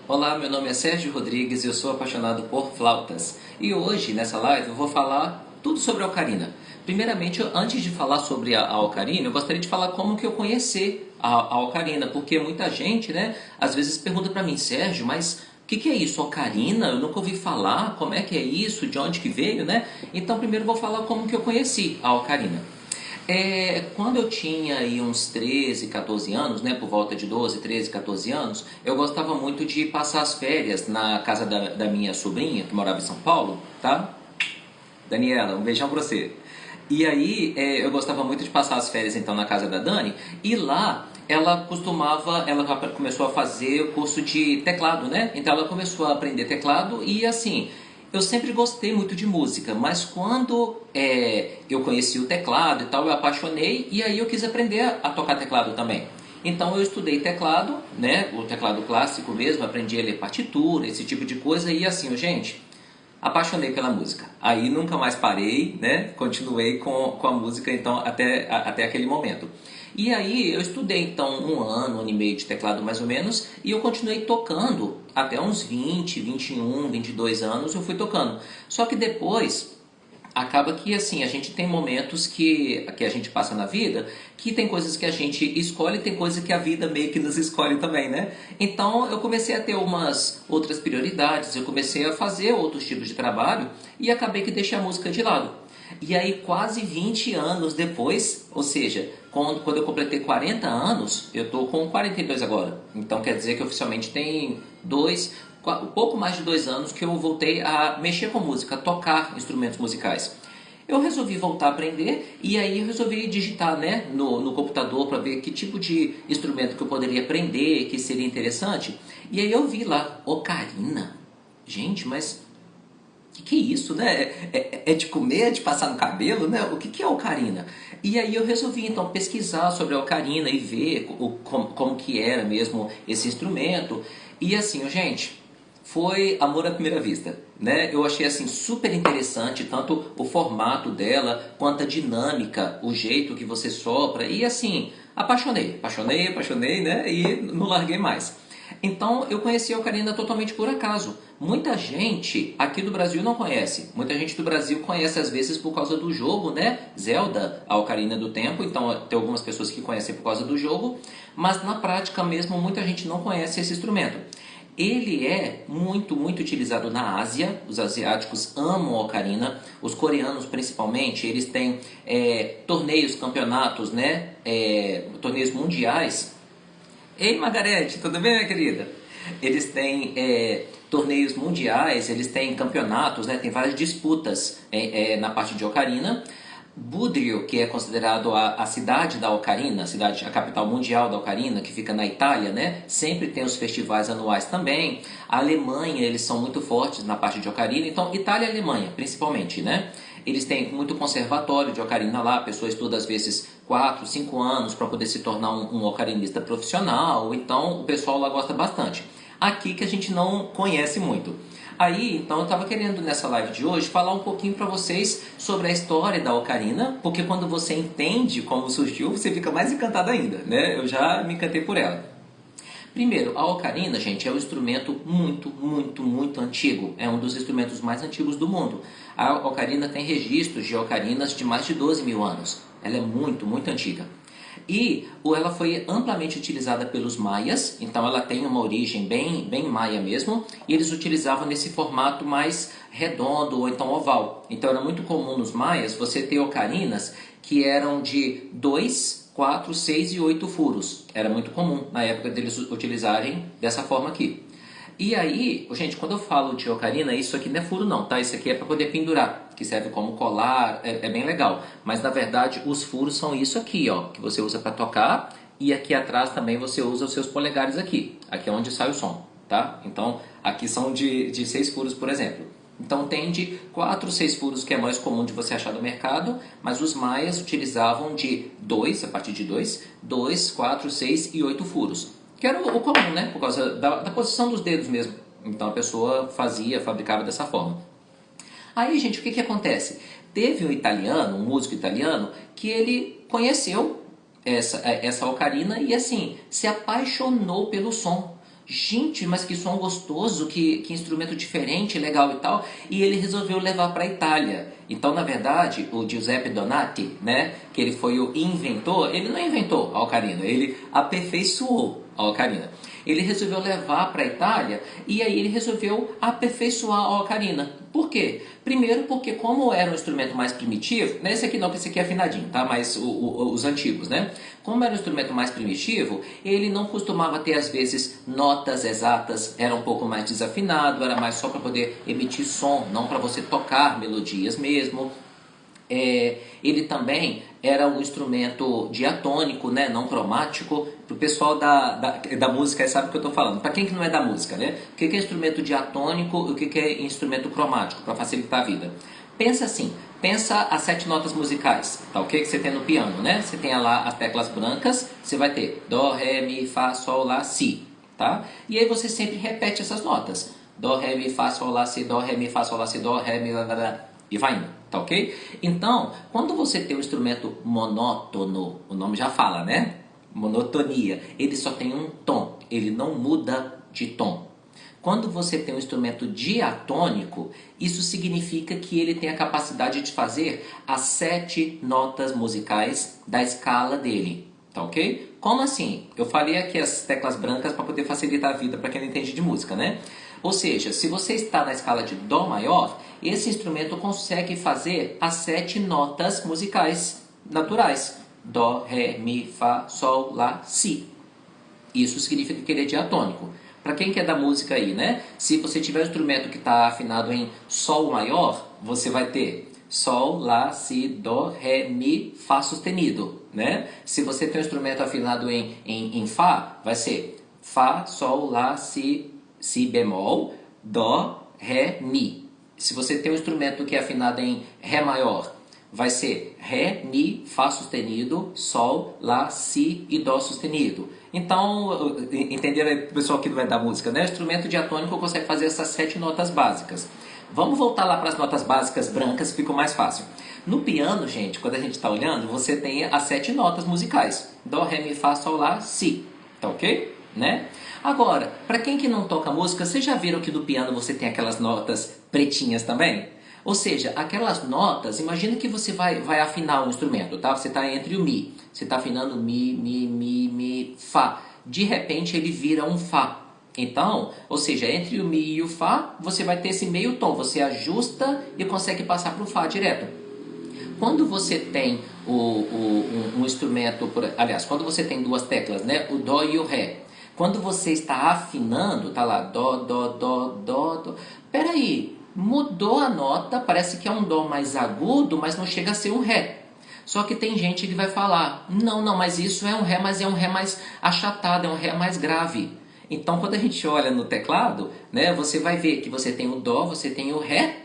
Olá, meu nome é Sérgio Rodrigues e eu sou apaixonado por flautas. E hoje, nessa live, eu vou falar tudo sobre a ocarina. Primeiramente, antes de falar sobre a ocarina, eu gostaria de falar como que eu conheci a ocarina, porque muita gente, né, às vezes pergunta para mim, Sérgio, mas o que é isso, ocarina? Eu nunca ouvi falar, como é que é isso, de onde que veio, né? Então, primeiro eu vou falar como que eu conheci a ocarina. Quando eu tinha aí uns 13, 14 anos, né, por volta de 12, 13, 14 anos, eu gostava muito de passar as férias na casa da minha sobrinha, que morava em São Paulo, tá? Daniela, um beijão pra você. E aí, eu gostava muito de passar as férias então na casa da Dani, e lá ela começou a fazer o curso de teclado, né? Então ela começou a aprender teclado e assim, eu sempre gostei muito de música, mas quando eu conheci o teclado e tal, eu apaixonei e aí eu quis aprender a tocar teclado também. Então eu estudei teclado, né? O teclado clássico mesmo, aprendi a ler partitura, esse tipo de coisa e assim, gente, apaixonei pela música. Aí nunca mais parei, né? Continuei com a música então até aquele momento. E aí eu estudei então um ano e meio de teclado mais ou menos, e eu continuei tocando até uns 20, 21, 22 anos eu fui tocando. Só que depois acaba que assim, a gente tem momentos que a gente passa na vida que tem coisas que a gente escolhe e tem coisas que a vida meio que nos escolhe também, né? Então eu comecei a ter umas outras prioridades, eu comecei a fazer outros tipos de trabalho e acabei que deixei a música de lado. E aí quase 20 anos depois, ou seja, quando eu completei 40 anos, eu tô com 42 agora. Então quer dizer que oficialmente tem pouco mais de 2 anos que eu voltei a mexer com música, a tocar instrumentos musicais. Eu resolvi voltar a aprender e aí eu resolvi digitar, né, no computador para ver que tipo de instrumento que eu poderia aprender, que seria interessante. E aí eu vi lá, ocarina. Gente, mas que é isso, né? É de comer, é de passar no cabelo, né? O que é ocarina? E aí eu resolvi então pesquisar sobre a ocarina e ver como que era mesmo esse instrumento. E assim, gente, foi amor à primeira vista, né? Eu achei assim super interessante tanto o formato dela quanto a dinâmica, o jeito que você sopra e assim, apaixonei, né? E não larguei mais. Então eu conheci a ocarina totalmente por acaso. Muita gente aqui do Brasil não conhece. Muita gente do Brasil conhece às vezes por causa do jogo, né? Zelda, a Ocarina do Tempo. Então tem algumas pessoas que conhecem por causa do jogo, mas na prática mesmo muita gente não conhece esse instrumento. Ele é muito utilizado na Ásia, os asiáticos amam a ocarina, os coreanos principalmente, eles têm torneios, campeonatos, né? Torneios mundiais. Ei, Margarete, tudo bem, minha querida? Eles têm torneios mundiais, eles têm campeonatos, né? Tem várias disputas na parte de ocarina. Budrio, que é considerado a cidade da ocarina, a capital mundial da ocarina, que fica na Itália, né? Sempre tem os festivais anuais também. A Alemanha, eles são muito fortes na parte de ocarina. Então, Itália e Alemanha, principalmente, né? Eles têm muito conservatório de ocarina lá, a pessoa estuda às vezes 4, 5 anos para poder se tornar um ocarinista profissional, então o pessoal lá gosta bastante. Aqui que a gente não conhece muito. Aí, então eu estava querendo nessa live de hoje falar um pouquinho para vocês sobre a história da ocarina, porque quando você entende como surgiu, você fica mais encantado ainda, né? Eu já me encantei por ela. Primeiro, a ocarina, gente, é um instrumento muito antigo. É um dos instrumentos mais antigos do mundo. A ocarina tem registros de ocarinas de mais de 12 mil anos. Ela é muito antiga. E ela foi amplamente utilizada pelos maias, então ela tem uma origem bem maia mesmo, e eles utilizavam nesse formato mais redondo ou então oval. Então era muito comum nos maias você ter ocarinas que eram de 2, 4, 6 e 8 furos. Era muito comum na época deles utilizarem dessa forma aqui. E aí, gente, quando eu falo de ocarina, isso aqui não é furo não, tá? Isso aqui é para poder pendurar, que serve como colar, é bem legal. Mas na verdade, os furos são isso aqui, ó, que você usa para tocar. E aqui atrás também você usa os seus polegares aqui. Aqui é onde sai o som, tá? Então, aqui são de 6 furos, por exemplo. Então tem de 4, 6 furos, que é mais comum de você achar no mercado, mas os maias utilizavam de 2, a partir de 2, 4, 6 e 8 furos. Que era o comum, né? Por causa da posição dos dedos mesmo. Então a pessoa fabricava dessa forma. Aí, gente, o que acontece? Teve um italiano, um músico italiano, que ele conheceu essa ocarina e assim, se apaixonou pelo som. gente, mas que som gostoso, que instrumento diferente, legal e tal. E ele resolveu levar para a Itália. Então, na verdade, o Giuseppe Donati, né, que ele foi o inventor, ele não inventou a ocarina, ele aperfeiçoou a ocarina. Ele resolveu levar para a Itália e aí ele resolveu aperfeiçoar a ocarina. Por quê? Primeiro porque como era um instrumento mais primitivo, não é esse aqui não, que esse aqui é afinadinho, tá? Mas os antigos, né? Como era um instrumento mais primitivo, ele não costumava ter às vezes notas exatas, era um pouco mais desafinado, era mais só para poder emitir som, não para você tocar melodias mesmo. Ele também era um instrumento diatônico, né, não cromático. Para o pessoal da música sabe o que eu estou falando. Para quem que não é da música, né? O que é instrumento diatônico e o que é instrumento cromático, para facilitar a vida? Pensa assim, pensa as 7 notas musicais, tá ok? Que você tem no piano, né? Você tem lá as teclas brancas, você vai ter Dó, Ré, Mi, Fá, Sol, Lá, Si, tá? E aí você sempre repete essas notas. Dó, Ré, Mi, Fá, Sol, Lá, Si, Dó, Ré, Mi, Fá, Sol, Lá, Si, Dó, Ré, Mi, Lá, Lá, Lá, e vai indo, tá ok? Então, quando você tem um instrumento monótono, o nome já fala, né? Monotonia, ele só tem um tom, ele não muda de tom. Quando você tem um instrumento diatônico, isso significa que ele tem a capacidade de fazer as 7 notas musicais da escala dele, tá ok? Como assim? Eu falei aqui as teclas brancas para poder facilitar a vida para quem não entende de música, né? Ou seja, se você está na escala de Dó maior, esse instrumento consegue fazer as 7 notas musicais naturais. Dó, Ré, Mi, Fá, Sol, Lá, Si. Isso significa que ele é diatônico. Para quem que é da música aí, né? Se você tiver um instrumento que está afinado em Sol maior, você vai ter Sol, Lá, Si, Dó, Ré, Mi, Fá sustenido, né? Se você tem um instrumento afinado em Fá, vai ser Fá, Sol, Lá, Si, Si bemol, Dó, Ré, Mi. Se você tem um instrumento que é afinado em Ré maior, vai ser Ré, Mi, Fá sustenido, Sol, Lá, Si e Dó sustenido. Então, entenderam aí, pessoal que não é da música, né? O instrumento diatônico consegue fazer essas 7 notas básicas. Vamos voltar lá para as notas básicas brancas, ficou mais fácil. No piano, gente, quando a gente está olhando, você tem as 7 notas musicais. Dó, Ré, Mi, Fá, Sol, Lá, Si. Tá ok? Né? Agora, para quem que não toca música, vocês já viram que no piano você tem aquelas notas pretinhas também? Ou seja, aquelas notas, imagina que você vai afinar um instrumento, tá? Você está entre o Mi, você está afinando Mi, Fá. De repente ele vira um Fá. Então, ou seja, entre o Mi e o Fá, você vai ter esse meio tom, você ajusta e consegue passar para o Fá direto. Quando você tem um instrumento, aliás, quando você tem 2 teclas, né? O Dó e o Ré. Quando você está afinando, tá lá, Dó, Dó, Dó, Dó, Dó. Peraí, mudou a nota, parece que é um Dó mais agudo, mas não chega a ser um Ré. Só que tem gente que vai falar, não, mas isso é um Ré, mas é um Ré mais achatado, é um Ré mais grave. Então, quando a gente olha no teclado, né, você vai ver que você tem o Dó, você tem o Ré,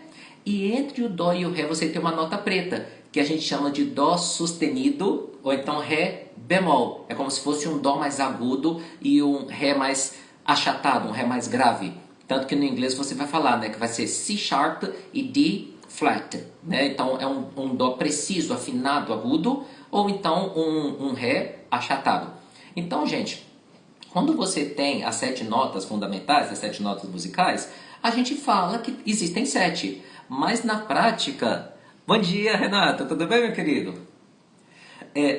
e entre o Dó e o Ré você tem uma nota preta, que a gente chama de Dó sustenido, ou então Ré bemol. É como se fosse um Dó mais agudo e um Ré mais achatado, um Ré mais grave. Tanto que no inglês você vai falar, né, que vai ser C sharp e D flat. Né? Então é um Dó preciso, afinado, agudo, ou então um Ré achatado. Então, gente, quando você tem as 7 notas fundamentais, as 7 notas musicais, a gente fala que existem 7. Mas na prática... Bom dia, Renata, tudo bem, meu querido?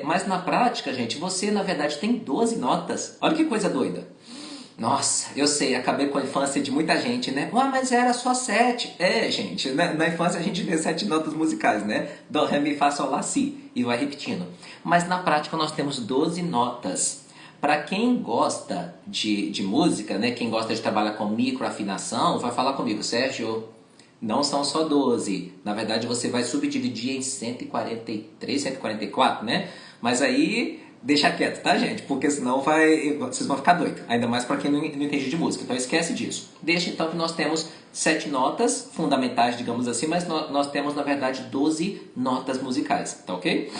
Mas na prática, gente, você na verdade tem 12 notas. Olha que coisa doida. Nossa, eu sei, acabei com a infância de muita gente, né? Mas era só 7. Gente, na infância a gente vê 7 notas musicais, né? Dó, Ré, Mi, Fá, Sol, Lá, Si. E vai repetindo. Mas na prática nós temos 12 notas. Para quem gosta de música, né? Quem gosta de trabalhar com microafinação, vai falar comigo, Sérgio. Não são só 12. Na verdade, você vai subdividir em 143, 144, né? Mas aí, deixa quieto, tá, gente? Porque senão vocês vão ficar doidos. Ainda mais para quem não entende de música. Então, esquece disso. Deixa, então, que nós temos 7 notas fundamentais, digamos assim, mas nós temos, na verdade, 12 notas musicais, tá ok?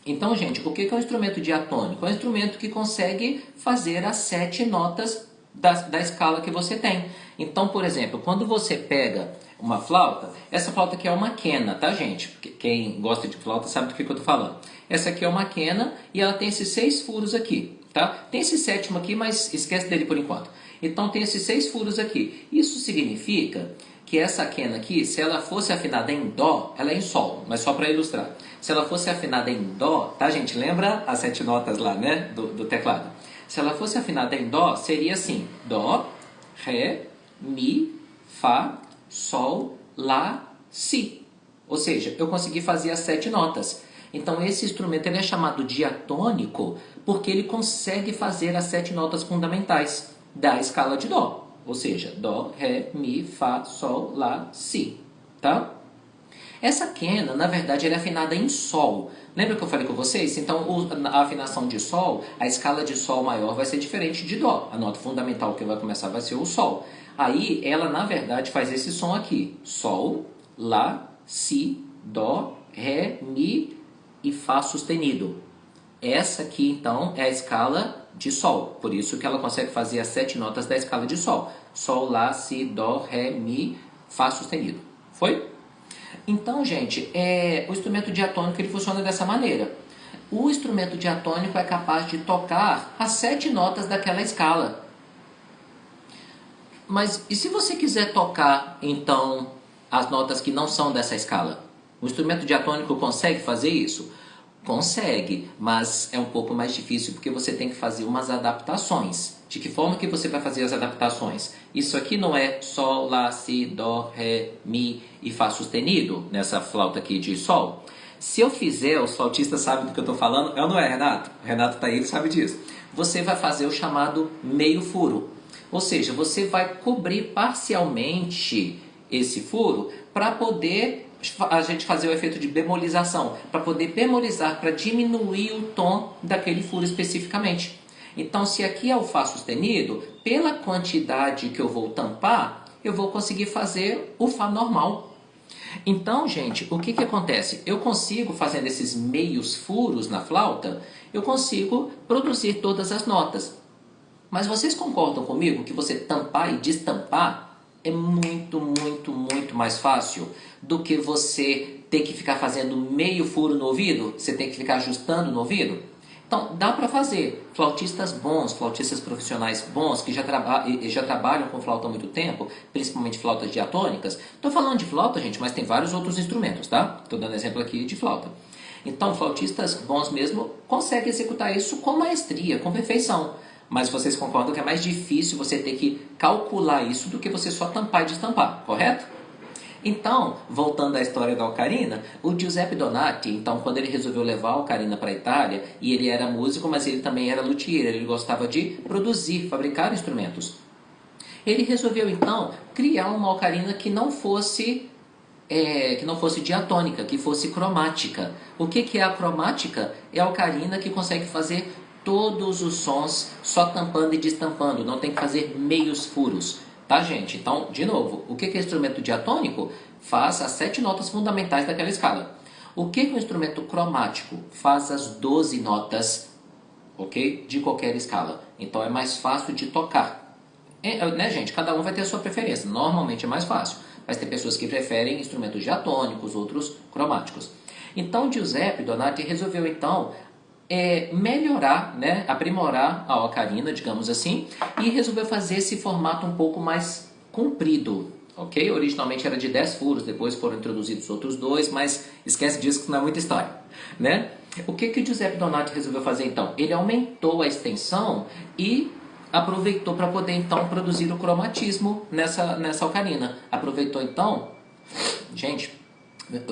Então, gente, o que é um instrumento diatônico? É um instrumento que consegue fazer as 7 notas da escala que você tem. Então, por exemplo, quando você pega uma flauta, essa flauta aqui é uma quena, tá, gente? Quem gosta de flauta sabe do que eu tô falando. Essa aqui é uma quena e ela tem esses 6 furos aqui. tá? Tem esse sétimo aqui, mas esquece dele por enquanto. Então tem esses 6 furos aqui. Isso significa que essa quena aqui, se ela fosse afinada em Dó, ela é em Sol, mas só para ilustrar. Se ela fosse afinada em Dó, tá gente? Lembra as 7 notas lá, né? Do teclado. Se ela fosse afinada em Dó, seria assim: Dó, Ré, Mi, Fá, Sol, Lá, Si. Ou seja, eu consegui fazer as 7 notas. Então esse instrumento ele é chamado diatônico porque ele consegue fazer as 7 notas fundamentais da escala de Dó. Ou seja, Dó, Ré, Mi, Fá, Sol, Lá, Si. Tá? Essa quena, na verdade, ela é afinada em Sol. Lembra que eu falei com vocês? Então, a afinação de Sol, a escala de Sol maior vai ser diferente de Dó. A nota fundamental que vai começar vai ser o Sol. Aí, ela, na verdade, faz esse som aqui. Sol, Lá, Si, Dó, Ré, Mi e Fá sustenido. Essa aqui, então, é a escala de Sol. Por isso que ela consegue fazer as 7 notas da escala de Sol. Sol, Lá, Si, Dó, Ré, Mi, Fá sustenido. Foi? Então, gente, o instrumento diatônico ele funciona dessa maneira. O instrumento diatônico é capaz de tocar as 7 notas daquela escala. Mas e se você quiser tocar, então, as notas que não são dessa escala? O instrumento diatônico consegue fazer isso? Consegue, mas é um pouco mais difícil porque você tem que fazer umas adaptações. De que forma que você vai fazer as adaptações? Isso aqui não é Sol, Lá, Si, Dó, Ré, Mi e Fá sustenido, nessa flauta aqui de Sol. Se eu fizer, os flautistas sabem do que eu estou falando, não é, Renato? O Renato está aí, ele sabe disso. Você vai fazer o chamado meio furo. Ou seja, você vai cobrir parcialmente esse furo para poder a gente fazer o efeito de bemolização, para poder bemolizar, para diminuir o tom daquele furo especificamente. Então, se aqui é o Fá sustenido, pela quantidade que eu vou tampar, eu vou conseguir fazer o Fá normal. Então, gente, o que acontece? Eu consigo, fazendo esses meios furos na flauta, eu consigo produzir todas as notas. Mas vocês concordam comigo que você tampar e destampar é muito, muito, muito mais fácil do que você ter que ficar fazendo meio furo no ouvido? Você tem que ficar ajustando no ouvido? Então, dá para fazer. Flautistas bons, flautistas profissionais bons, que já trabalham com flauta há muito tempo, principalmente flautas diatônicas. Estou falando de flauta, gente, mas tem vários outros instrumentos, tá? Estou dando exemplo aqui de flauta. Então, flautistas bons mesmo conseguem executar isso com maestria, com perfeição. Mas vocês concordam que é mais difícil você ter que calcular isso do que você só tampar e destampar, correto? Então, voltando à história da ocarina, o Giuseppe Donati, então, quando ele resolveu levar a ocarina para a Itália, e ele era músico, mas ele também era luthier, ele gostava de produzir, fabricar instrumentos. Ele resolveu, então, criar uma ocarina que não fosse diatônica, que fosse cromática. O que é a cromática? É a ocarina que consegue fazer todos os sons só tampando e destampando, não tem que fazer meios furos. Tá, gente? Então, de novo, o que é instrumento diatônico? Faz as 7 notas fundamentais daquela escala. O que é um instrumento cromático? Faz as 12 notas, ok? De qualquer escala. Então, é mais fácil de tocar. Né, gente? Cada um vai ter a sua preferência. Normalmente é mais fácil. Mas tem pessoas que preferem instrumentos diatônicos, outros cromáticos. Então, Giuseppe Donati resolveu, então, melhorar, né, aprimorar a ocarina, digamos assim, e resolveu fazer esse formato um pouco mais comprido, ok? Originalmente era de 10 furos, depois foram introduzidos outros 2, mas esquece disso que não é muita história, né? O que o Giuseppe Donati resolveu fazer então? Ele aumentou a extensão e aproveitou para poder então produzir o cromatismo nessa ocarina. Aproveitou então, gente,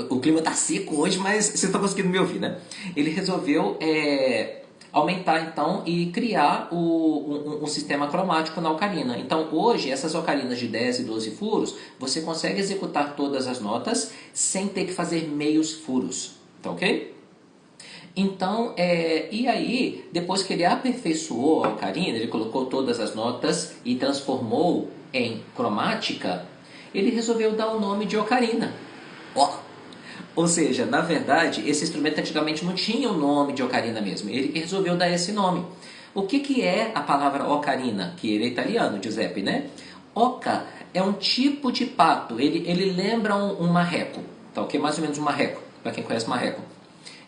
o clima tá seco hoje, mas vocês estão conseguindo me ouvir, né? Ele resolveu aumentar, então, e criar um sistema cromático na ocarina. Então, hoje, essas ocarinas de 10 e 12 furos, você consegue executar todas as notas sem ter que fazer meios furos, tá ok? Então, e aí, depois que ele aperfeiçoou a ocarina, ele colocou todas as notas e transformou em cromática, ele resolveu dar o nome de ocarina. Ou seja, na verdade, esse instrumento antigamente não tinha o nome de ocarina mesmo. Ele resolveu dar esse nome. O que é a palavra ocarina? Que ele é italiano, Giuseppe, né? Oca é um tipo de pato. Ele lembra um marreco. Tá ok? Mais ou menos um marreco, para quem conhece marreco.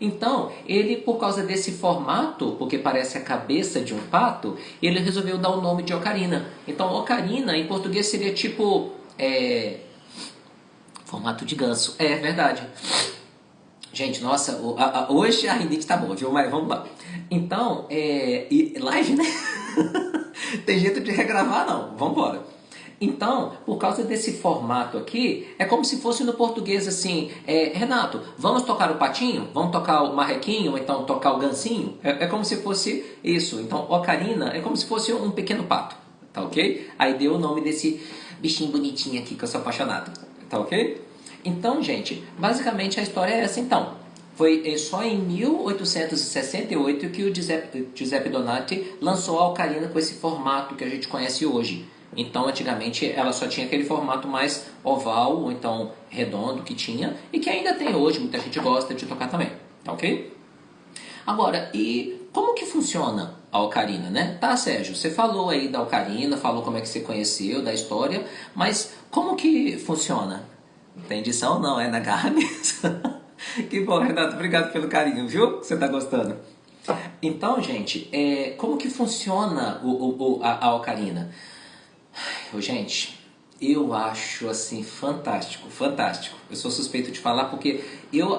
Então, ele, por causa desse formato, porque parece a cabeça de um pato, ele resolveu dar o nome de ocarina. Então, ocarina, em português, seria tipo... formato de ganso. É verdade. Gente, nossa, hoje a rinite tá boa, viu? Mas vamos lá. Então, live, né? Tem jeito de regravar, não. Vamos embora. Então, por causa desse formato aqui, é como se fosse no português assim, Renato, vamos tocar o patinho? Vamos tocar o marrequinho? Ou então tocar o gancinho? É como se fosse isso. Então, ocarina é como se fosse um pequeno pato, tá ok? Aí deu o nome desse bichinho bonitinho aqui que eu sou apaixonado, tá ok? Então, gente, basicamente a história é essa então. Foi só em 1868 que o Giuseppe Donati lançou a ocarina com esse formato que a gente conhece hoje. Então, antigamente, ela só tinha aquele formato mais oval, ou então redondo que tinha, e que ainda tem hoje, muita gente gosta de tocar também, tá ok? Agora, e como que funciona a ocarina, né? Tá, Sérgio, você falou aí da ocarina, falou como é que você conheceu, da história, mas como que funciona? Tem edição? Não, é na garra mesmo. Que bom, Renato, obrigado pelo carinho, viu? Você tá gostando. Então, gente, como que funciona a ocarina? Gente, eu acho assim fantástico, fantástico. Eu sou suspeito de falar porque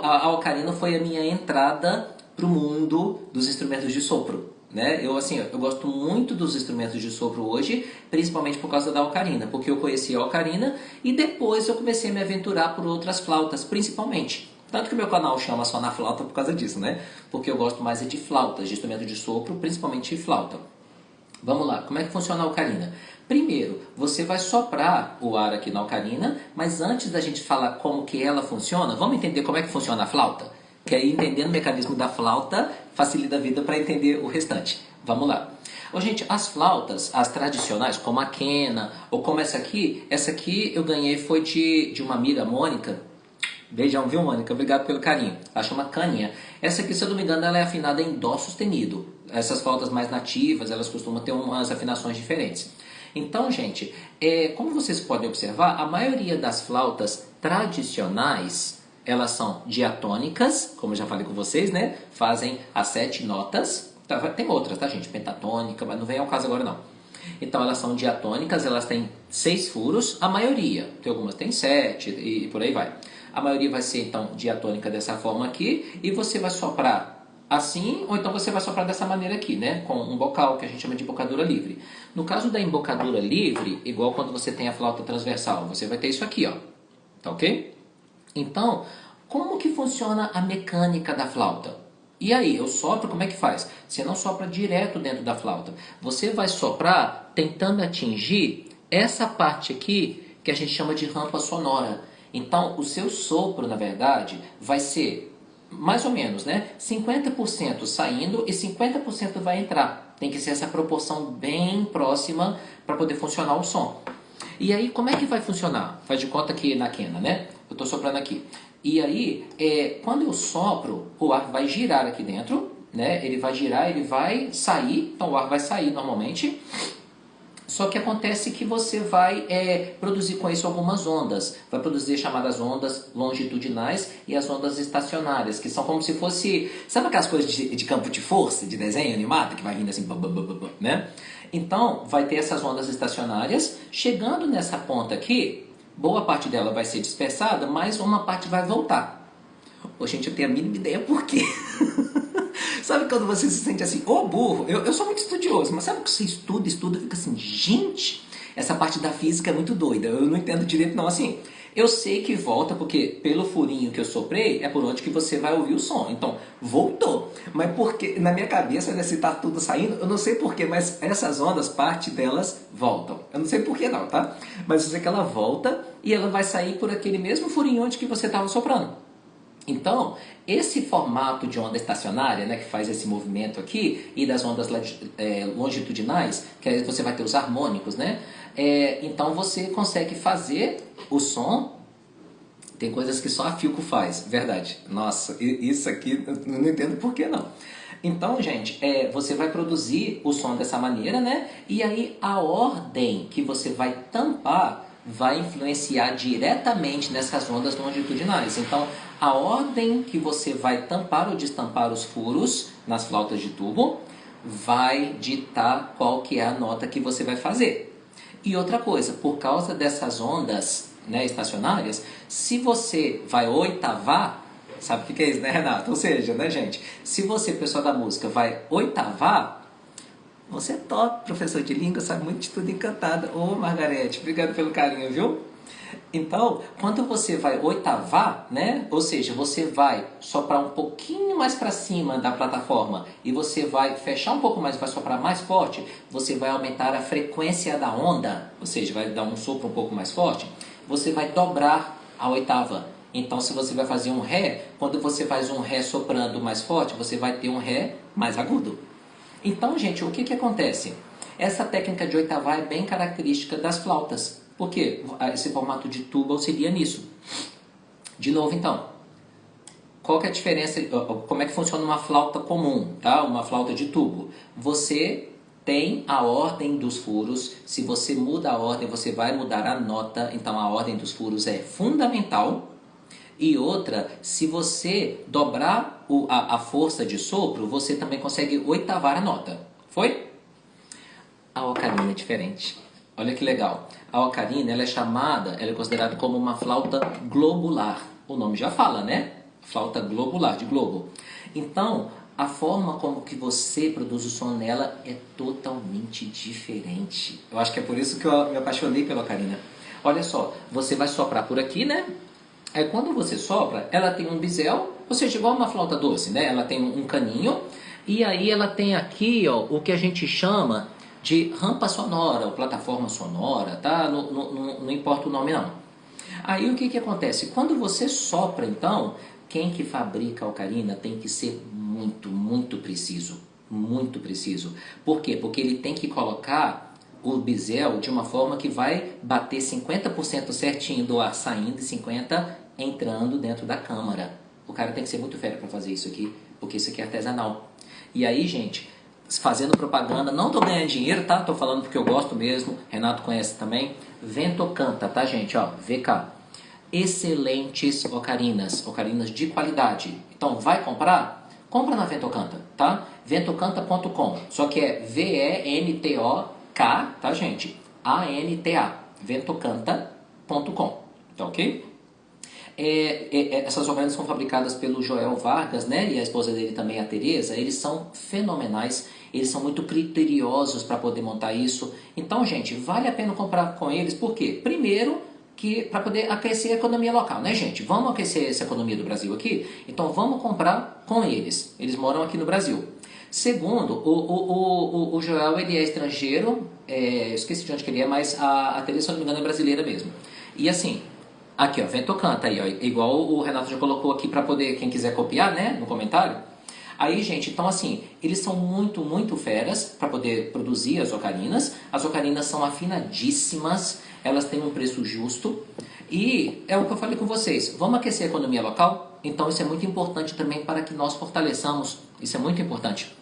a ocarina foi a minha entrada pro mundo dos instrumentos de sopro, né? Eu gosto muito dos instrumentos de sopro hoje, principalmente por causa da ocarina, porque eu conheci a ocarina e depois eu comecei a me aventurar por outras flautas, principalmente. Tanto que o meu canal chama Só na Flauta por causa disso, né? Porque eu gosto mais de flautas, de instrumento de sopro, principalmente de flauta. Vamos lá, como é que funciona a ocarina? Primeiro, você vai soprar o ar aqui na ocarina, mas antes da gente falar como que ela funciona, vamos entender como é que funciona a flauta? Que aí, entendendo o mecanismo da flauta, facilita a vida para entender o restante. Vamos lá. Gente, as flautas, as tradicionais, como a quena, ou como essa aqui eu ganhei foi de uma amiga, Mônica. Beijão, viu, Mônica? Obrigado pelo carinho. Ela chama Cânia. Essa aqui, se eu não me engano, ela é afinada em Dó sustenido. Essas flautas mais nativas, elas costumam ter umas afinações diferentes. Então, gente, como vocês podem observar, a maioria das flautas tradicionais, elas são diatônicas, como eu já falei com vocês, né? Fazem as 7 notas. Tem outras, tá, gente? Pentatônica, mas não vem ao caso agora, não. Então, elas são diatônicas, elas têm 6 furos, a maioria. Tem algumas tem 7 e por aí vai. A maioria vai ser, então, diatônica dessa forma aqui, e você vai soprar assim, ou então você vai soprar dessa maneira aqui, né? Com um bocal, que a gente chama de embocadura livre. No caso da embocadura livre, igual quando você tem a flauta transversal, você vai ter isso aqui, ó. Tá ok? Então, como que funciona a mecânica da flauta? E aí, eu sopro, como é que faz? Você não sopra direto dentro da flauta. Você vai soprar tentando atingir essa parte aqui, que a gente chama de rampa sonora. Então, o seu sopro, na verdade, vai ser mais ou menos, né? 50% saindo e 50% vai entrar. Tem que ser essa proporção bem próxima para poder funcionar o som. E aí, como é que vai funcionar? Faz de conta que na quena, né? Eu estou soprando aqui. E aí, quando eu sopro, o ar vai girar aqui dentro, né? Ele vai girar, ele vai sair. Então, o ar vai sair normalmente. Só que acontece que você vai produzir com isso algumas ondas. Vai produzir chamadas ondas longitudinais e as ondas estacionárias, que são como se fosse... Sabe aquelas coisas de campo de força, de desenho animado, que vai vindo assim, né? Então, vai ter essas ondas estacionárias. Chegando nessa ponta aqui, boa parte dela vai ser dispersada, mas uma parte vai voltar. Gente, eu tenho a mínima ideia por quê. Sabe quando você se sente assim, ô burro, eu sou muito estudioso, mas sabe que você estuda, fica assim, gente, essa parte da física é muito doida, eu não entendo direito não, assim, eu sei que volta porque pelo furinho que eu soprei é por onde que você vai ouvir o som, então voltou, mas porque na minha cabeça, né, se tá tudo saindo, eu não sei porquê, mas essas ondas, parte delas voltam, eu não sei porquê não, tá? Mas eu sei que ela volta e ela vai sair por aquele mesmo furinho onde que você estava soprando. Então, esse formato de onda estacionária, né, que faz esse movimento aqui, e das ondas longitudinais, que aí você vai ter os harmônicos, né? Então você consegue fazer o som. Tem coisas que só a Filco faz, verdade. Nossa, isso aqui eu não entendo por que não. Então, gente, você vai produzir o som dessa maneira, né? E aí a ordem que você vai tampar vai influenciar diretamente nessas ondas longitudinais. Então, a ordem que você vai tampar ou destampar os furos nas flautas de tubo vai ditar qual que é a nota que você vai fazer. E outra coisa, por causa dessas ondas, né, estacionárias, se você vai oitavar, sabe o que é isso, né, Renato? Ou seja, né, gente, se você, pessoal da música, vai oitavar, você é top, professor de língua, sabe muito de tudo, encantada. Ô, Margarete, obrigado pelo carinho, viu? Então, quando você vai oitavar, né? Ou seja, você vai soprar um pouquinho mais para cima da plataforma e você vai fechar um pouco mais, vai soprar mais forte, você vai aumentar a frequência da onda, ou seja, vai dar um sopro um pouco mais forte, você vai dobrar a oitava. Então, se você vai fazer um Ré, quando você faz um Ré soprando mais forte, você vai ter um Ré mais agudo. Então, gente, o que que acontece? Essa técnica de oitavar é bem característica das flautas. Por quê? Esse formato de tuba auxilia nisso. De novo, então, qual que é a diferença? Como é que funciona uma flauta comum, tá? Uma flauta de tubo. Você tem a ordem dos furos. Se você muda a ordem, você vai mudar a nota. Então, a ordem dos furos é fundamental. E outra, se você dobrar a força de sopro, você também consegue oitavar a nota. Foi? A ocarina é diferente. Olha que legal. A ocarina, ela é considerada como uma flauta globular. O nome já fala, né? Flauta globular, de globo. Então, a forma como que você produz o som nela é totalmente diferente. Eu acho que é por isso que eu me apaixonei pela ocarina. Olha só, você vai soprar por aqui, né? Aí quando você sopra, ela tem um bisel, ou seja, igual uma flauta doce, né? Ela tem um caninho, e aí ela tem aqui, ó, o que a gente chama de rampa sonora, ou plataforma sonora, tá? Não importa o nome não. Aí o que que acontece? Quando você sopra, então, quem que fabrica a ocarina tem que ser muito, muito preciso. Muito preciso. Por quê? Porque ele tem que colocar o bisel de uma forma que vai bater 50% certinho do ar saindo e 50% entrando dentro da câmara. O cara tem que ser muito fera para fazer isso aqui, porque isso aqui é artesanal. E aí, gente, fazendo propaganda, não tô ganhando dinheiro, tá? Tô falando porque eu gosto mesmo, Renato conhece também. Ventocanta, tá, gente? Ó, VK. Excelentes ocarinas, ocarinas de qualidade. Então, vai comprar? Compra na Ventocanta, tá? Ventocanta.com. Só que é VENTOK, tá, gente? ANTA. Ventocanta.com. Tá ok? Essas ocarinas são fabricadas pelo Joel Vargas, né? E a esposa dele também, a Tereza. Eles são fenomenais. Eles são muito criteriosos para poder montar isso. Então, gente, vale a pena comprar com eles. Por quê? Primeiro, que para poder aquecer a economia local, né, gente? Vamos aquecer essa economia do Brasil aqui? Então, vamos comprar com eles. Eles moram aqui no Brasil. Segundo, o Joel, ele é estrangeiro. Esqueci de onde que ele é, mas a Tereza, se não me engano, é brasileira mesmo. E assim... Aqui, ó, Ventocanta aí, ó, igual o Renato já colocou aqui para poder, quem quiser copiar, né, no comentário. Aí, gente, então assim, eles são muito, muito feras para poder produzir as ocarinas. As ocarinas são afinadíssimas, elas têm um preço justo. E é o que eu falei com vocês, vamos aquecer a economia local? Então isso é muito importante também para que nós fortaleçamos, isso é muito importante.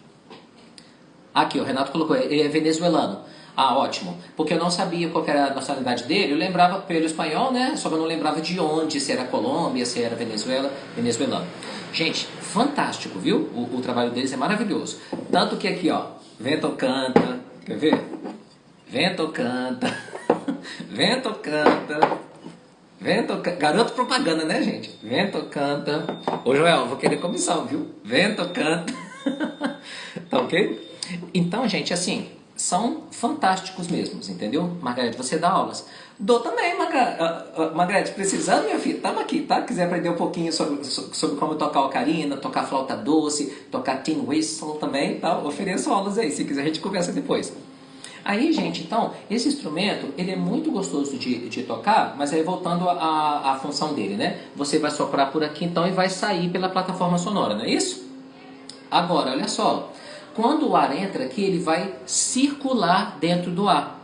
Aqui, o Renato colocou, ele é venezuelano. Ah, ótimo. Porque eu não sabia qual era a nacionalidade dele. Eu lembrava pelo espanhol, né? Só que eu não lembrava de onde, se era Colômbia, se era Venezuela, venezuelano. Gente, fantástico, viu? O trabalho deles é maravilhoso. Tanto que aqui, ó, Ventocanta, quer ver? Ventocanta, Ventocanta, Ventocanta. Garoto propaganda, né, gente? Ventocanta. Ô, Joel, vou querer comissão, viu? Ventocanta. Tá ok? Então, gente, assim... são fantásticos mesmos, entendeu? Margarete, você dá aulas? Dou também, Margarete, precisando, minha filha, estamos aqui, tá? Quiser aprender um pouquinho sobre como tocar ocarina, tocar flauta doce, tocar tin whistle também, tá? Ofereço aulas aí, se quiser a gente conversa depois. Aí, gente, então, esse instrumento, ele é muito gostoso de tocar, mas aí voltando à função dele, né? Você vai soprar por aqui, então, e vai sair pela plataforma sonora, não é isso? Agora, olha só. Quando o ar entra aqui, ele vai circular dentro do ar,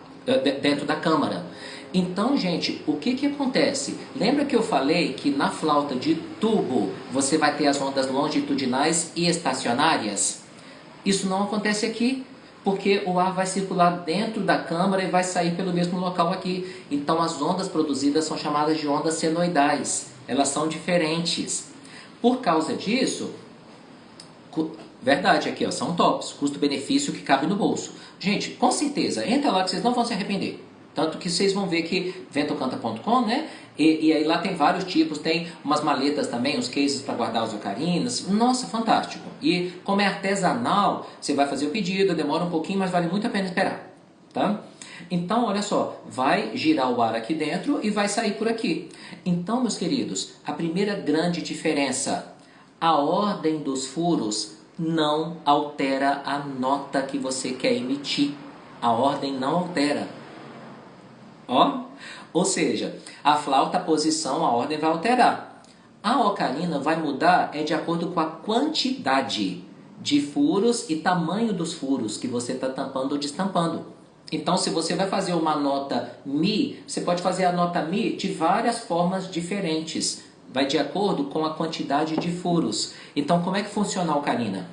dentro da câmara. Então, gente, o que que acontece? Lembra que eu falei que na flauta de tubo você vai ter as ondas longitudinais e estacionárias? Isso não acontece aqui. Porque o ar vai circular dentro da câmara e vai sair pelo mesmo local aqui. Então as ondas produzidas são chamadas de ondas senoidais. Elas são diferentes. Por causa disso, verdade aqui, ó, são tops, custo-benefício que cabe no bolso. Gente, com certeza, entra lá que vocês não vão se arrepender. Tanto que vocês vão ver que ventocanta.com, né? E aí lá tem vários tipos, tem umas maletas também, uns cases para guardar as ocarinas. Nossa, fantástico. E como é artesanal, você vai fazer o pedido, demora um pouquinho, mas vale muito a pena esperar, tá? Então, olha só, vai girar o ar aqui dentro e vai sair por aqui. Então, meus queridos, a primeira grande diferença, a ordem dos furos não altera a nota que você quer emitir. A ordem não altera. Ó, ou seja, a flauta, a posição, a ordem vai alterar. A ocarina vai mudar de acordo com a quantidade de furos e tamanho dos furos que você está tampando ou destampando. Então, se você vai fazer uma nota Mi, você pode fazer a nota Mi de várias formas diferentes. Vai de acordo com a quantidade de furos. Então, como é que funciona a ocarina?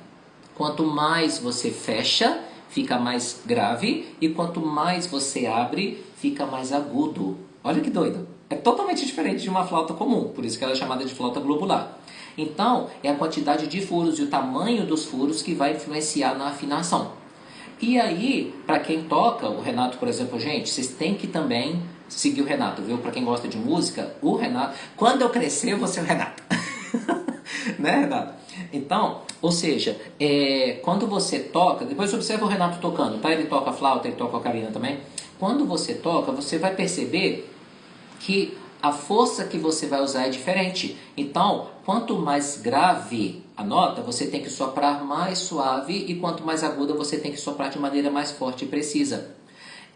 Quanto mais você fecha, fica mais grave, e quanto mais você abre, fica mais agudo. Olha que doido. É totalmente diferente de uma flauta comum, por isso que ela é chamada de flauta globular. Então, é a quantidade de furos e o tamanho dos furos que vai influenciar na afinação. E aí, para quem toca, o Renato, por exemplo, gente, vocês têm que também seguir o Renato, viu? Para quem gosta de música, o Renato... Quando eu crescer, eu vou ser o Renato. Né, Renato? Então, ou seja, quando você toca, depois observa o Renato tocando, tá? Ele toca flauta, ele toca ocarina também. Quando você toca, você vai perceber que a força que você vai usar é diferente. Então, quanto mais grave a nota, você tem que soprar mais suave, e quanto mais aguda, você tem que soprar de maneira mais forte e precisa.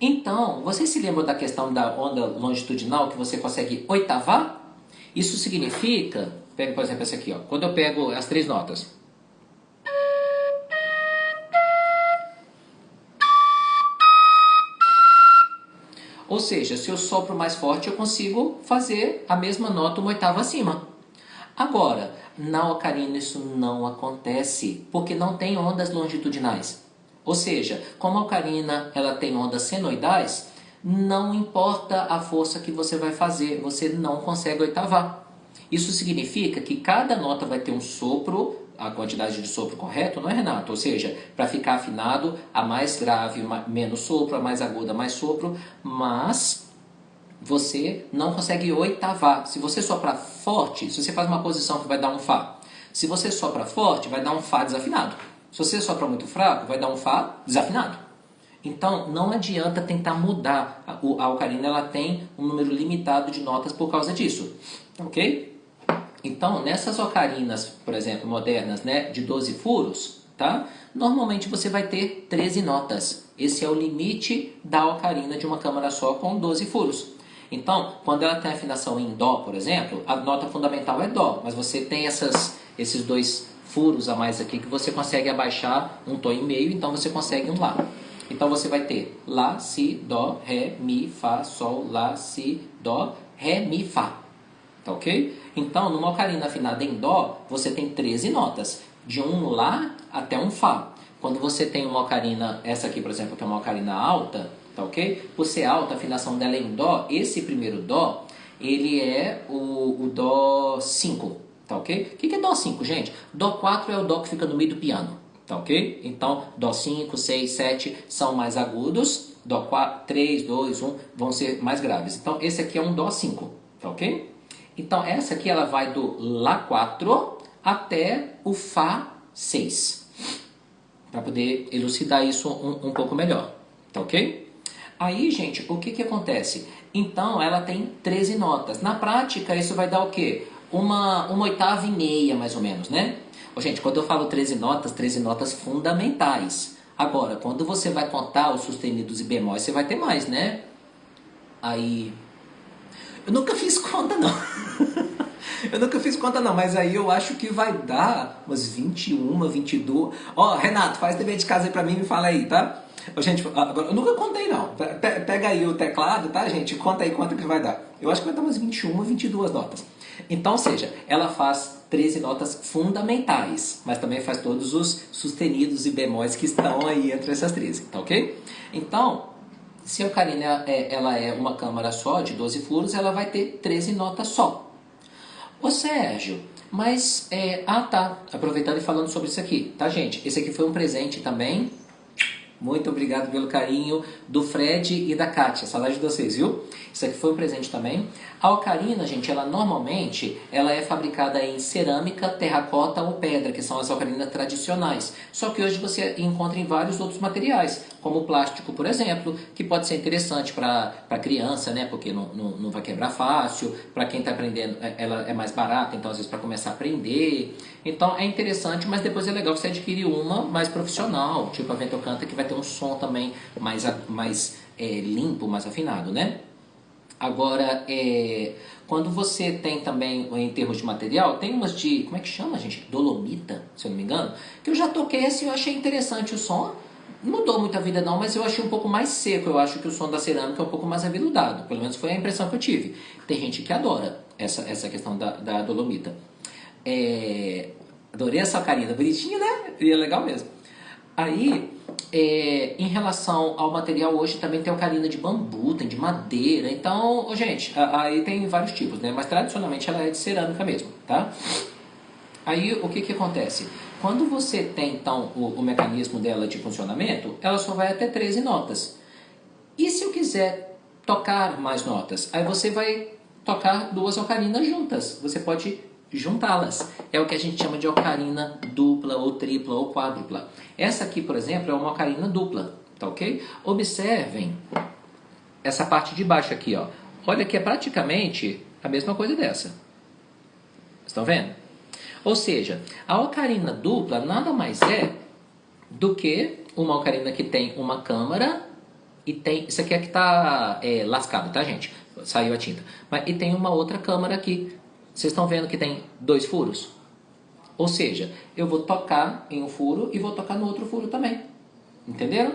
Então, vocês se lembram da questão da onda longitudinal, que você consegue oitavar? Isso significa, pega por exemplo essa aqui, ó, quando eu pego as 3 notas. Ou seja, se eu sopro mais forte, eu consigo fazer a mesma nota uma oitava acima. Agora, na ocarina isso não acontece, porque não tem ondas longitudinais. Ou seja, como a ocarina ela tem ondas senoidais, não importa a força que você vai fazer, você não consegue oitavar. Isso significa que cada nota vai ter um sopro, a quantidade de sopro correto, não é, Renato? Ou seja, para ficar afinado, a mais grave, menos sopro, a mais aguda, mais sopro, mas você não consegue oitavar. Se você soprar forte, se você faz uma posição que vai dar um Fá, se você sopra forte, vai dar um Fá desafinado. Se você sopra muito fraco, vai dar um Fá desafinado. Então, não adianta tentar mudar. A ocarina ela tem um número limitado de notas por causa disso. Ok? Então, nessas ocarinas, por exemplo, modernas, né, de 12 furos, tá? Normalmente você vai ter 13 notas. Esse é o limite da ocarina de uma câmara só com 12 furos. Então, quando ela tem afinação em Dó, por exemplo, a nota fundamental é Dó, mas você tem esses 2 furos a mais aqui que você consegue abaixar um tom e meio, então você consegue um Lá. Então você vai ter Lá, Si, Dó, Ré, Mi, Fá, Sol, Lá, Si, Dó, Ré, Mi, Fá. Tá ok? Então, numa ocarina afinada em Dó, você tem 13 notas, de um Lá até um Fá. Quando você tem uma ocarina, essa aqui, por exemplo, que é uma ocarina alta, tá ok? Por ser alta, a afinação dela é em Dó, esse primeiro Dó, ele é o Dó 5, tá ok? O que é Dó 5, gente? Dó 4 é o Dó que fica no meio do piano, tá ok? Então, Dó 5, 6, 7 são mais agudos, Dó 4, 3, 2, 1 vão ser mais graves. Então, esse aqui é um Dó 5, tá ok? Então, essa aqui ela vai do Lá 4 até o Fá 6. Para poder elucidar isso um pouco melhor. Tá ok? Aí, gente, o que acontece? Então, ela tem 13 notas. Na prática, isso vai dar o quê? Uma oitava e meia, mais ou menos, né? Gente, quando eu falo 13 notas fundamentais. Agora, quando você vai contar os sustenidos e bemóis, você vai ter mais, né? Aí... Eu nunca fiz conta, não. Eu nunca fiz conta, não. Mas aí eu acho que vai dar umas 21, 22. Ó, Renato, faz dever de casa aí pra mim e me fala aí, tá? Ô, gente, agora, eu nunca contei não. Pega aí o teclado, tá, gente? Conta aí quanto que vai dar. Eu acho que vai dar umas 21, 22 notas. Então, ou seja, ela faz 13 notas fundamentais, mas também faz todos os sustenidos e bemóis que estão aí entre essas 13, tá ok? Então, se a ocarina ela é uma câmara só, de 12 furos, ela vai ter 13 notas só. Ô Sérgio, mas... tá, aproveitando e falando sobre isso aqui, tá, gente? Esse aqui foi um presente também. Muito obrigado pelo carinho do Fred e da Kátia, saudade de vocês, viu? Isso aqui foi um presente também. A ocarina, gente, ela normalmente ela é fabricada em cerâmica, terracota ou pedra, que são as ocarinas tradicionais. Só que hoje você encontra em vários outros materiais, como o plástico, por exemplo, que pode ser interessante para criança, né? Porque não vai quebrar fácil. Para quem está aprendendo, ela é mais barata, então às vezes para começar a aprender. Então é interessante, mas depois é legal que você adquire uma mais profissional, tipo a Vento Canta, que vai ter um som também mais limpo, mais afinado, né? Agora, quando você tem também, em termos de material, tem umas de, como é que chama, gente? Dolomita, se eu não me engano, que eu já toquei assim, eu achei interessante o som. Não mudou muito a vida não, mas eu achei um pouco mais seco. Eu acho que o som da cerâmica é um pouco mais aveludado. Pelo menos foi a impressão que eu tive. Tem gente que adora essa questão da dolomita. Adorei essa ocarina, bonitinha, né? E é legal mesmo. Aí, em relação ao material, hoje também tem ocarina de bambu, tem de madeira. Então, gente, aí tem vários tipos, né? Mas tradicionalmente ela é de cerâmica mesmo, tá? Aí, o que acontece? Quando você tem, então, o mecanismo dela de funcionamento, ela só vai até 13 notas. E se eu quiser tocar mais notas? Aí você vai tocar duas ocarinas juntas. Você pode juntá-las. É o que a gente chama de ocarina dupla, ou tripla, ou quádrupla. Essa aqui, por exemplo, é uma ocarina dupla, tá ok? Observem essa parte de baixo aqui, ó. Olha que é praticamente a mesma coisa dessa. Estão vendo? Ou seja, a ocarina dupla nada mais é do que uma ocarina que tem uma câmara e tem... Isso aqui é que está lascado, tá, gente? Saiu a tinta. E tem uma outra câmara aqui. Vocês estão vendo que tem 2 furos? Ou seja, eu vou tocar em um furo e vou tocar no outro furo também. Entenderam?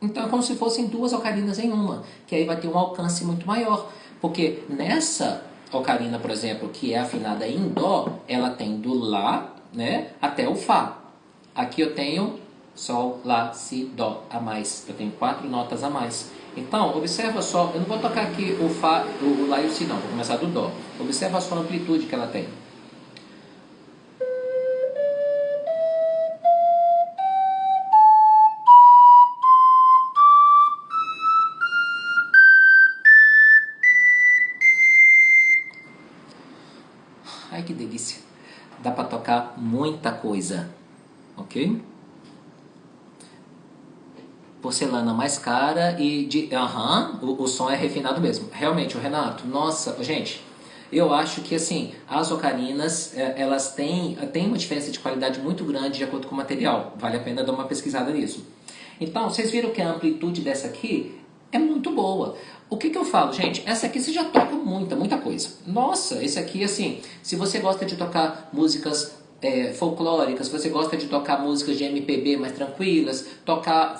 Então é como se fossem 2 ocarinas em uma, que aí vai ter um alcance muito maior. Porque nessa ocarina, por exemplo, que é afinada em Dó, ela tem do Lá, né, até o Fá. Aqui eu tenho Sol, Lá, Si, Dó a mais. Eu tenho 4 notas a mais. Então, observa só, eu não vou tocar aqui o Fá, o Lá e o Si não, vou começar do Dó. Observa só a amplitude que ela tem. Ai, que delícia. Dá para tocar muita coisa, ok? Porcelana mais cara e o som é refinado mesmo. Realmente, o Renato, nossa, gente, eu acho que assim, as ocarinas, elas têm uma diferença de qualidade muito grande de acordo com o material. Vale a pena dar uma pesquisada nisso. Então, vocês viram que a amplitude dessa aqui é muito boa. O que eu falo, gente? Essa aqui você já toca muita coisa. Nossa, esse aqui, assim, se você gosta de tocar músicas folclóricas, se você gosta de tocar músicas de MPB mais tranquilas,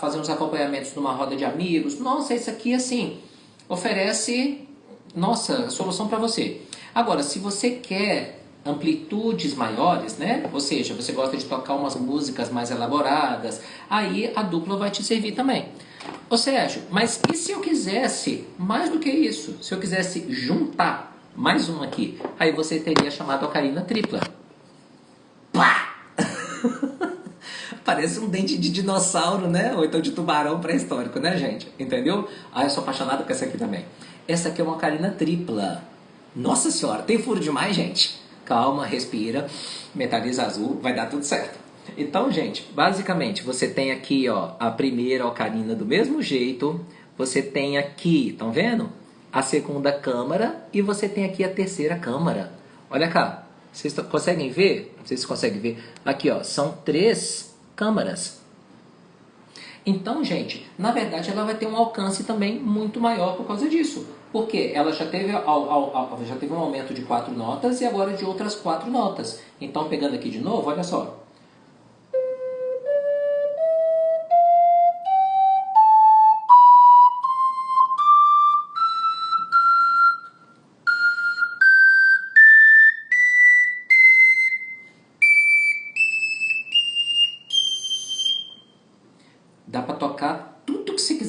fazer uns acompanhamentos numa roda de amigos, nossa, esse aqui, assim, oferece, nossa, solução para você. Agora, se você quer amplitudes maiores, né? Ou seja, você gosta de tocar umas músicas mais elaboradas, aí a dupla vai te servir também. Ô Sérgio, mas e se eu quisesse mais do que isso? Se eu quisesse juntar mais uma aqui, aí você teria chamado a ocarina tripla. Pá! Parece um dente de dinossauro, né? Ou então de tubarão pré-histórico, né, gente? Entendeu? Ah, eu sou apaixonado por essa aqui também. Essa aqui é uma ocarina tripla. Nossa senhora, tem furo demais, gente? Calma, respira, metaliza azul, vai dar tudo certo. Então, gente, basicamente, você tem aqui, ó, a primeira ocarina do mesmo jeito. Você tem aqui, estão vendo? A segunda câmara e você tem aqui a terceira câmara. Olha cá, vocês conseguem ver? Não sei se conseguem ver. Aqui, ó, são 3 câmaras. Então, gente, na verdade ela vai ter um alcance também muito maior por causa disso. Porque ela já teve um aumento de 4 notas e agora de outras 4 notas. Então, pegando aqui de novo, olha só.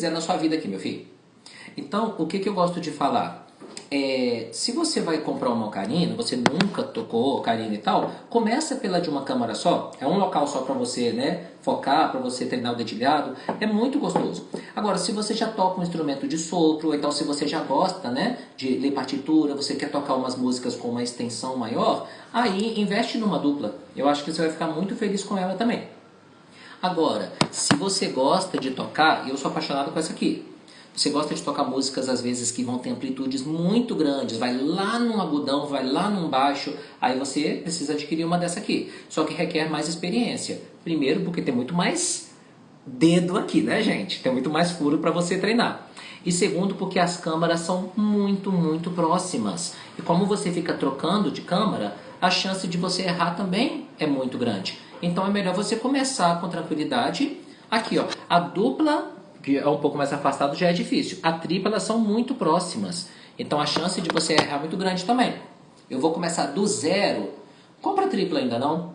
quiser na sua vida aqui, meu filho. Então, o que, que eu gosto de falar? Se você vai comprar uma ocarina, você nunca tocou ocarina e tal, começa pela de uma câmara só. É um local só para você, né, focar, para você treinar o dedilhado. É muito gostoso. Agora, se você já toca um instrumento de sopro, ou então se você já gosta, né, de ler partitura, você quer tocar umas músicas com uma extensão maior, aí investe numa dupla. Eu acho que você vai ficar muito feliz com ela também. Agora, se você gosta de tocar, eu sou apaixonado com essa aqui. Você gosta de tocar músicas às vezes que vão ter amplitudes muito grandes, vai lá num agudão, vai lá num baixo, aí você precisa adquirir uma dessa aqui. Só que requer mais experiência. Primeiro porque tem muito mais dedo aqui, né, gente? Tem muito mais furo para você treinar. E segundo porque as câmaras são muito, muito próximas. E como você fica trocando de câmara, a chance de você errar também é muito grande. Então é melhor você começar com tranquilidade. Aqui, ó, a dupla, que é um pouco mais afastado, já é difícil. A tripla, elas são muito próximas. Então a chance de você errar é muito grande também. Eu vou começar do zero. Compra a tripla ainda não.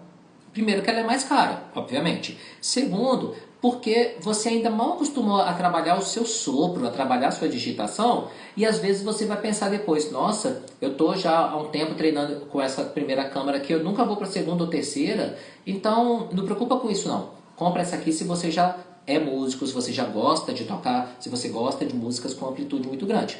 Primeiro que ela é mais cara, obviamente. Segundo, porque você ainda mal acostumou a trabalhar o seu sopro, a trabalhar a sua digitação, e às vezes você vai pensar depois, nossa, eu estou já há um tempo treinando com essa primeira câmara aqui, eu nunca vou para a segunda ou terceira, então não preocupa com isso não. Compra essa aqui se você já é músico, se você já gosta de tocar, se você gosta de músicas com amplitude muito grande.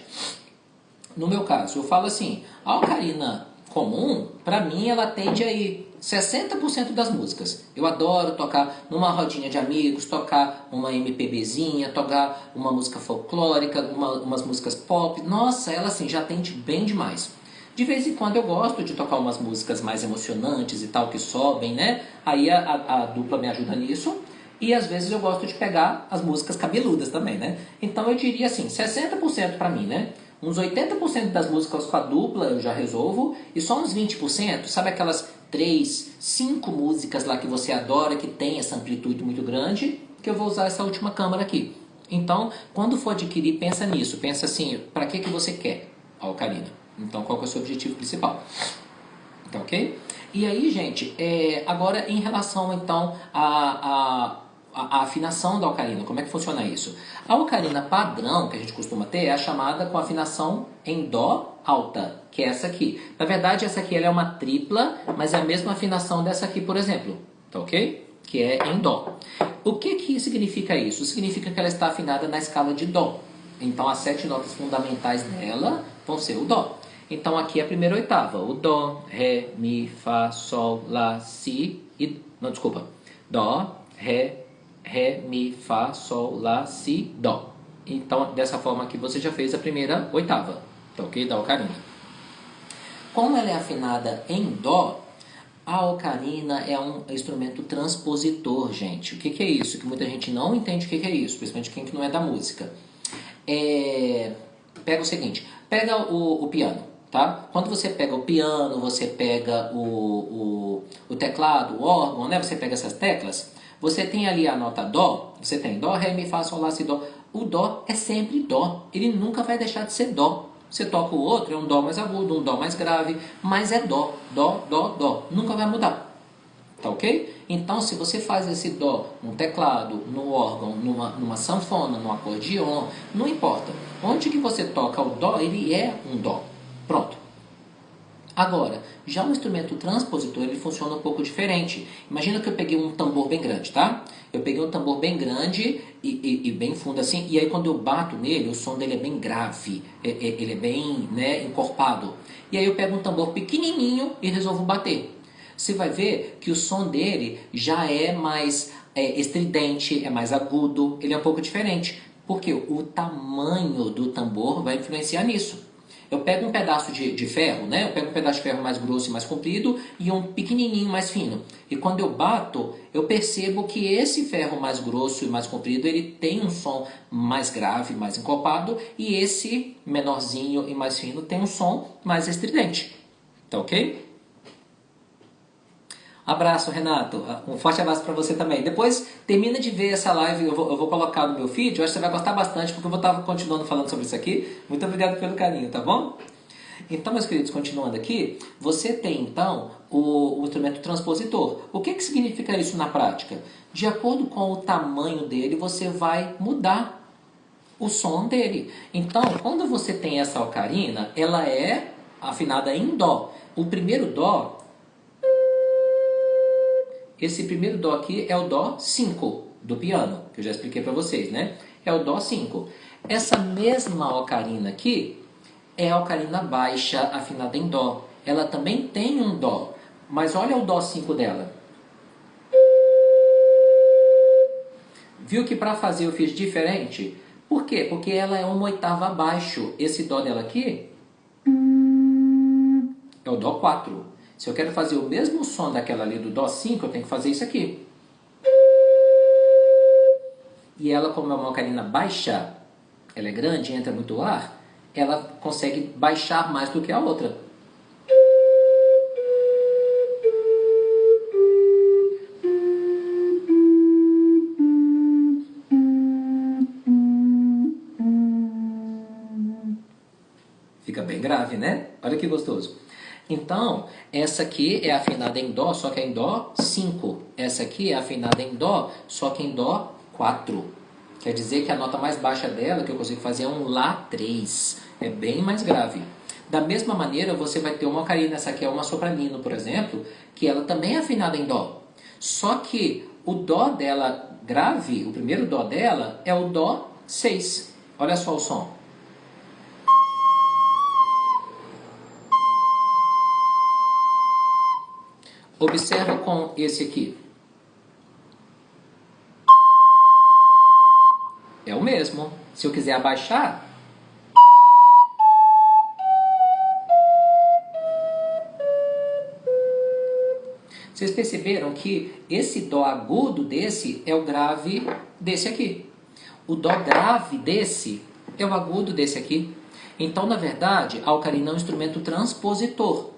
No meu caso, eu falo assim, a ocarina comum, para mim, ela tende a ir 60% das músicas. Eu adoro tocar numa rodinha de amigos, tocar uma MPBzinha, tocar uma música folclórica, umas músicas pop. Nossa, ela assim já atende bem demais. De vez em quando eu gosto de tocar umas músicas mais emocionantes e tal, que sobem, né? Aí a dupla me ajuda nisso. E às vezes eu gosto de pegar as músicas cabeludas também, né? Então eu diria assim, 60% para mim, né? Uns 80% das músicas com a dupla eu já resolvo, e só uns 20%, sabe aquelas 3, 5 músicas lá que você adora, que tem essa amplitude muito grande, que eu vou usar essa última câmara aqui. Então, quando for adquirir, pensa nisso, pensa assim, para que você quer a ocarina? Então, qual que é o seu objetivo principal? Tá ok? E aí, gente, agora em relação então a afinação da ocarina, como é que funciona isso? A ocarina padrão que a gente costuma ter é a chamada com afinação em Dó alta, que é essa aqui. Na verdade, essa aqui ela é uma tripla, mas é a mesma afinação dessa aqui, por exemplo, tá ok? Que é em Dó. O que que significa isso? Significa que ela está afinada na escala de Dó. Então, as 7 notas fundamentais dela vão ser o Dó. Então, aqui é a primeira oitava. O Dó, Ré, Mi, Fá, Sol, Lá, Si e... Não, desculpa. Dó, Ré, Mi, Fá, Sol, Lá, Si, Dó. Então, dessa forma aqui, você já fez a primeira oitava, tá ok? Da ocarina. Como ela é afinada em Dó, a ocarina é um instrumento transpositor, gente. O que que é isso? Que muita gente não entende o que que é isso, principalmente quem que não é da música. Pega o seguinte, pega o piano, tá? Quando você pega o piano, você pega o teclado, o órgão, né? Você pega essas teclas... Você tem ali a nota Dó, você tem Dó, Ré, Mi, Fá, Sol, Lá, Si, Dó. O Dó é sempre Dó, ele nunca vai deixar de ser Dó. Você toca o outro, é um Dó mais agudo, um Dó mais grave, mas é Dó, Dó, Dó, Dó, nunca vai mudar. Tá ok? Então, se você faz esse Dó no teclado, no órgão, numa sanfona, no acordeon, não importa. Onde que você toca o Dó, ele é um Dó. Pronto. Agora, já o instrumento transpositor, ele funciona um pouco diferente. Imagina que eu peguei um tambor bem grande, tá? Eu peguei um tambor bem grande e bem fundo assim, e aí quando eu bato nele, o som dele é bem grave, ele é bem, né, encorpado. E aí eu pego um tambor pequenininho e resolvo bater. Você vai ver que o som dele já é mais estridente, é mais agudo, ele é um pouco diferente. Porque o tamanho do tambor vai influenciar nisso. Eu pego um pedaço de ferro, né? Eu pego um pedaço de ferro mais grosso e mais comprido e um pequenininho mais fino. E quando eu bato, eu percebo que esse ferro mais grosso e mais comprido, ele tem um som mais grave, mais encorpado, e esse menorzinho e mais fino tem um som mais estridente. Tá ok? Abraço, Renato. Um forte abraço para você também. Depois, termina de ver essa live, eu vou colocar no meu feed. Eu acho que você vai gostar bastante, porque eu vou estar continuando falando sobre isso aqui. Muito obrigado pelo carinho, tá bom? Então, meus queridos, continuando aqui, você tem, então, o instrumento transpositor. O que significa isso na prática? De acordo com o tamanho dele, você vai mudar o som dele. Então, quando você tem essa ocarina, ela é afinada em dó. O primeiro dó, esse primeiro dó aqui é o dó 5 do piano, que eu já expliquei para vocês, né? É o dó 5. Essa mesma ocarina aqui é a ocarina baixa afinada em dó. Ela também tem um dó, mas olha o dó 5 dela. Viu que para fazer eu fiz diferente? Por quê? Porque ela é uma oitava abaixo. Esse dó dela aqui é o dó 4. Se eu quero fazer o mesmo som daquela ali do dó 5, eu tenho que fazer isso aqui. E ela, como é uma ocarina baixa, ela é grande, entra muito ar, ela consegue baixar mais do que a outra. Fica bem grave, né? Olha que gostoso. Então, essa aqui é afinada em dó, só que é em dó 5. Essa aqui é afinada em dó, só que em dó 4. Quer dizer que a nota mais baixa dela, que eu consigo fazer, é um Lá 3. É bem mais grave. Da mesma maneira, você vai ter uma ocarina, essa aqui é uma sopranino, por exemplo, que ela também é afinada em dó. Só que o dó dela grave, o primeiro dó dela, é o dó 6. Olha só o som. Observa com esse aqui. É o mesmo. Se eu quiser abaixar, vocês perceberam que esse dó agudo desse é o grave desse aqui. O dó grave desse é o agudo desse aqui. Então, na verdade, a ocarina é um instrumento transpositor,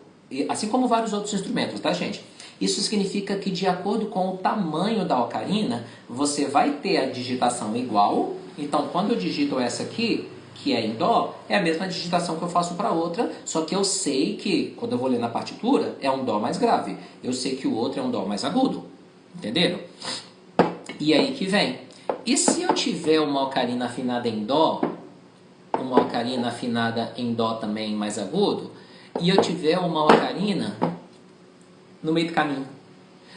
assim como vários outros instrumentos, tá, gente? Isso significa que, de acordo com o tamanho da ocarina, você vai ter a digitação igual. Então, quando eu digito essa aqui, que é em dó, é a mesma digitação que eu faço para outra, só que eu sei que, quando eu vou ler na partitura, é um dó mais grave. Eu sei que o outro é um dó mais agudo. Entenderam? E aí que vem. E se eu tiver uma ocarina afinada em dó, uma ocarina afinada em dó também mais agudo, e eu tiver uma ocarina no meio do caminho?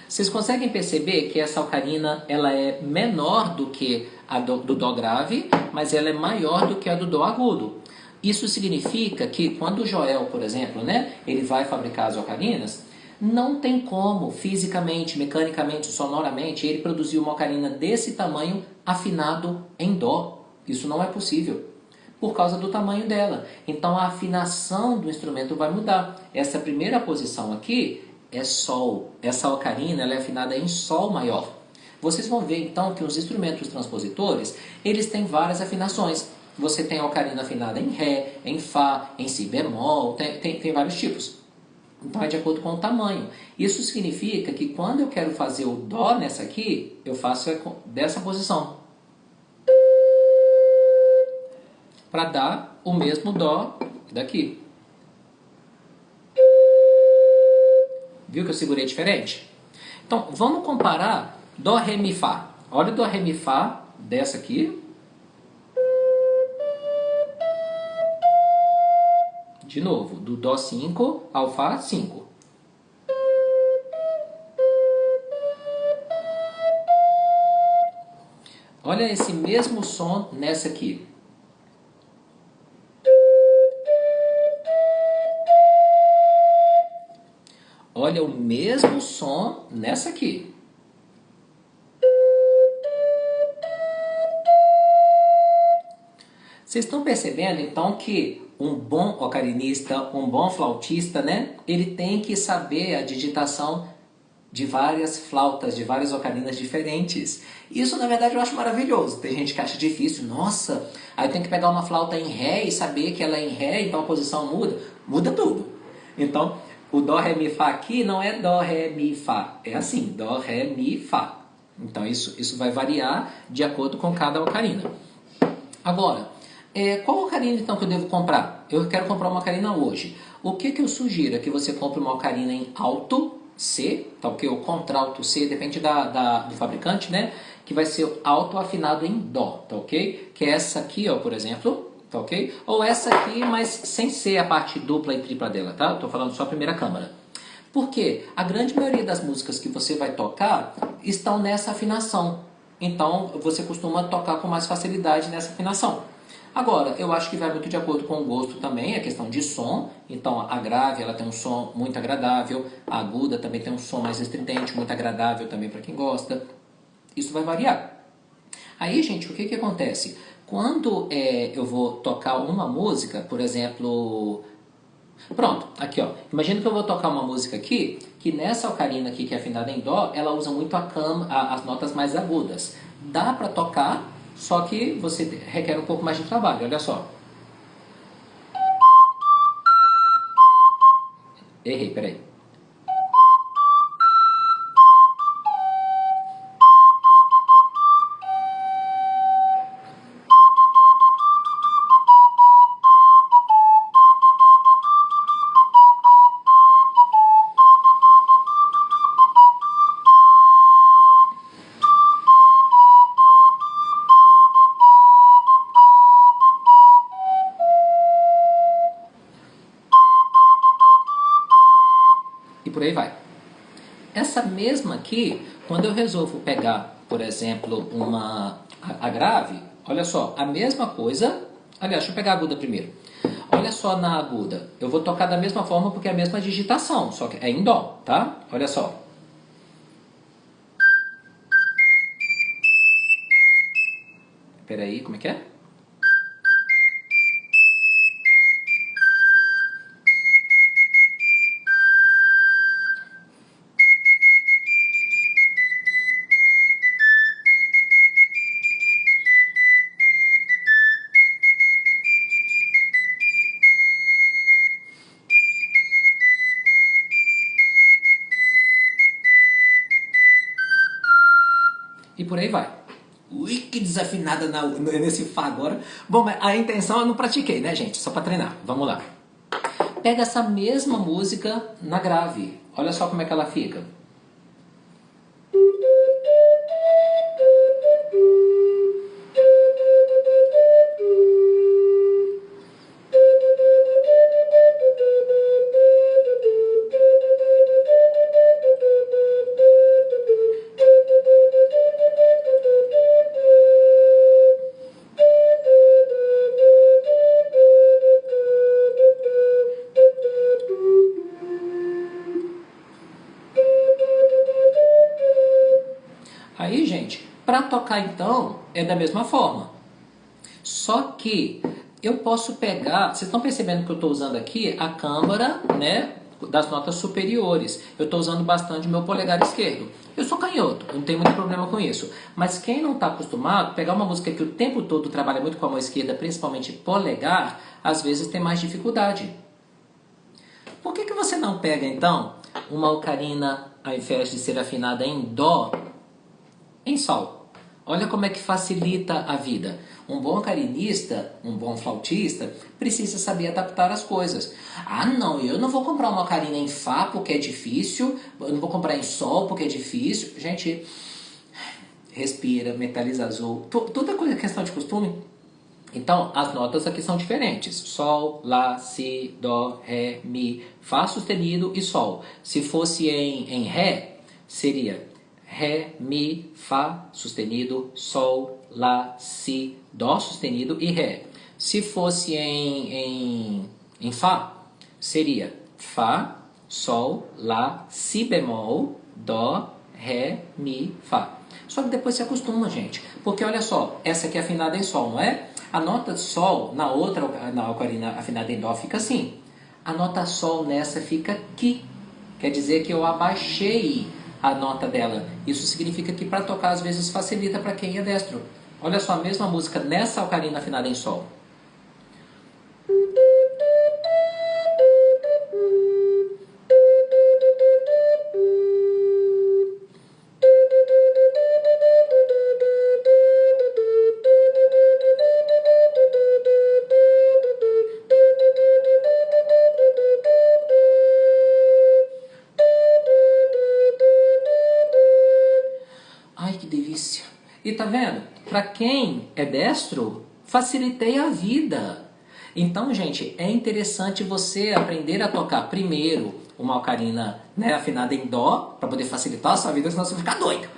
Vocês conseguem perceber que essa ocarina ela é menor do que a do dó grave, mas ela é maior do que a do dó agudo. Isso significa que quando o Joel, por exemplo, né, ele vai fabricar as ocarinas, não tem como, fisicamente, mecanicamente, sonoramente, ele produzir uma ocarina desse tamanho afinado em dó. Isso não é possível, por causa do tamanho dela. Então a afinação do instrumento vai mudar. Essa primeira posição aqui é Sol. Essa ocarina ela é afinada em Sol maior. Vocês vão ver então que os instrumentos transpositores, eles têm várias afinações. Você tem a ocarina afinada em Ré, em Fá, em Si bemol, tem vários tipos. Então é de acordo com o tamanho. Isso significa que quando eu quero fazer o Dó nessa aqui, eu faço dessa posição, para dar o mesmo Dó daqui. Viu que eu segurei diferente? Então, vamos comparar Dó, Ré, Mi, Fá. Olha o Dó, Ré, Mi, Fá dessa aqui. De novo, do Dó 5 ao Fá 5. Olha esse mesmo som nessa aqui. Olha o mesmo som nessa aqui. Vocês estão percebendo então que um bom ocarinista, um bom flautista, né? Ele tem que saber a digitação de várias flautas, de várias ocarinas diferentes. Isso, na verdade, eu acho maravilhoso. Tem gente que acha difícil. Nossa, aí tem que pegar uma flauta em Ré e saber que ela é em Ré, então a posição muda. Muda tudo. Então, o Dó, Ré, Mi, Fá aqui não é Dó, Ré, Mi, Fá. É assim, Dó, Ré, Mi, Fá. Então, isso vai variar de acordo com cada ocarina. Agora, qual ocarina então que eu devo comprar? Eu quero comprar uma ocarina hoje. O que eu sugiro é que você compre uma ocarina em alto C, tá ok? O contralto C depende do fabricante, né? Que vai ser alto afinado em Dó, tá ok? Que é essa aqui, ó, por exemplo, tá ok? Ou essa aqui, mas sem ser a parte dupla e tripla dela, tá? Eu tô falando só a primeira câmara. Por quê? A grande maioria das músicas que você vai tocar estão nessa afinação. Então, você costuma tocar com mais facilidade nessa afinação. Agora, eu acho que vai muito de acordo com o gosto também, a questão de som. Então, a grave, ela tem um som muito agradável. A aguda também tem um som mais estridente, muito agradável também para quem gosta. Isso vai variar. Aí, gente, o que que acontece? Quando eu vou tocar uma música, por exemplo... Pronto, aqui ó. Imagina que eu vou tocar uma música aqui, que nessa ocarina aqui, que é afinada em Dó, ela usa muito as notas mais agudas. Dá para tocar, só que você requer um pouco mais de trabalho, olha só. Errei, peraí. E por aí vai. Essa mesma aqui, quando eu resolvo pegar, por exemplo, a grave, olha só, a mesma coisa. Aliás, deixa eu pegar a aguda primeiro. Olha só na aguda, eu vou tocar da mesma forma porque é a mesma digitação, só que é em Dó, tá? Olha só. Peraí, como é que é? E por aí vai. Ui, que desafinada nesse Fá agora. Bom, mas a intenção eu não pratiquei, né, gente? Só para treinar. Vamos lá. Pega essa mesma música na grave. Olha só como é que ela fica. Aí, gente, para tocar então é da mesma forma. Só que eu posso pegar, vocês estão percebendo que eu estou usando aqui a câmara, né, das notas superiores. Eu estou usando bastante o meu polegar esquerdo. Eu sou canhoto, não tenho muito problema com isso. Mas quem não está acostumado, pegar uma música que o tempo todo trabalha muito com a mão esquerda, principalmente polegar, às vezes tem mais dificuldade. Por que você não pega então uma ocarina, ao invés de ser afinada em Dó, em Sol? Olha como é que facilita a vida. Um bom ocarinista, um bom flautista, precisa saber adaptar as coisas. Ah, não, eu não vou comprar uma ocarina em Fá porque é difícil, eu não vou comprar em Sol porque é difícil. Gente, respira, metaliza azul, toda coisa é questão de costume. Então, as notas aqui são diferentes. Sol, Lá, Si, Dó, Ré, Mi, Fá sustenido e Sol. Se fosse em Ré, seria Ré, Mi, Fá sustenido, Sol, Lá, Si, Dó sustenido e Ré. Se fosse em Fá, seria Fá, Sol, Lá, Si bemol, Dó, Ré, Mi, Fá. Só que depois se acostuma, gente. Porque olha só, essa aqui é afinada em Sol, não é? A nota Sol, na outra, na ocarina afinada em Dó, fica assim. A nota Sol nessa fica aqui. Quer dizer que eu abaixei a nota dela. Isso significa que para tocar às vezes facilita para quem é destro. Olha só, a mesma música nessa ocarina afinada em Sol. tá vendo? Para quem é destro, facilitei a vida. Então, gente, é interessante você aprender a tocar primeiro uma ocarina, né, afinada em dó, para poder facilitar a sua vida, senão você vai ficar doido.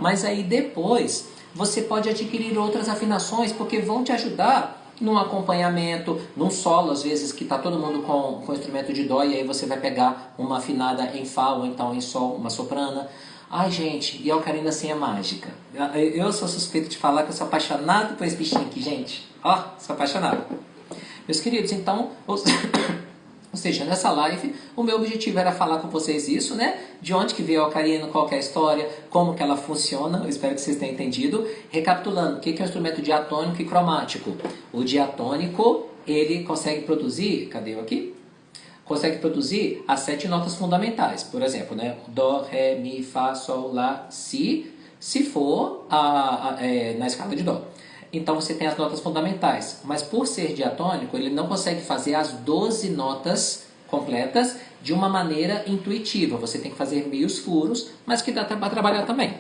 Mas aí depois você pode adquirir outras afinações, porque vão te ajudar num acompanhamento, num solo, às vezes, que está todo mundo com instrumento de dó, e aí você vai pegar uma afinada em Fá ou então em Sol, uma soprana. Ai, gente, e a ocarina assim é mágica. Eu sou suspeito de falar que eu sou apaixonado por esse bichinho aqui, gente. Ó, sou apaixonado. Meus queridos, então, ou seja, nessa live, o meu objetivo era falar com vocês isso, né? De onde que veio a ocarina, qual que é a história, como que ela funciona, eu espero que vocês tenham entendido. Recapitulando, o que é o instrumento diatônico e cromático? O diatônico, ele consegue produzir, cadê eu aqui? Consegue produzir as 7 notas fundamentais. Por exemplo, né? Dó, Ré, Mi, Fá, Sol, Lá, Si, se for na escala de Dó. Então você tem as notas fundamentais, mas por ser diatônico, ele não consegue fazer as 12 notas completas de uma maneira intuitiva. Você tem que fazer meios furos, mas que dá para trabalhar também.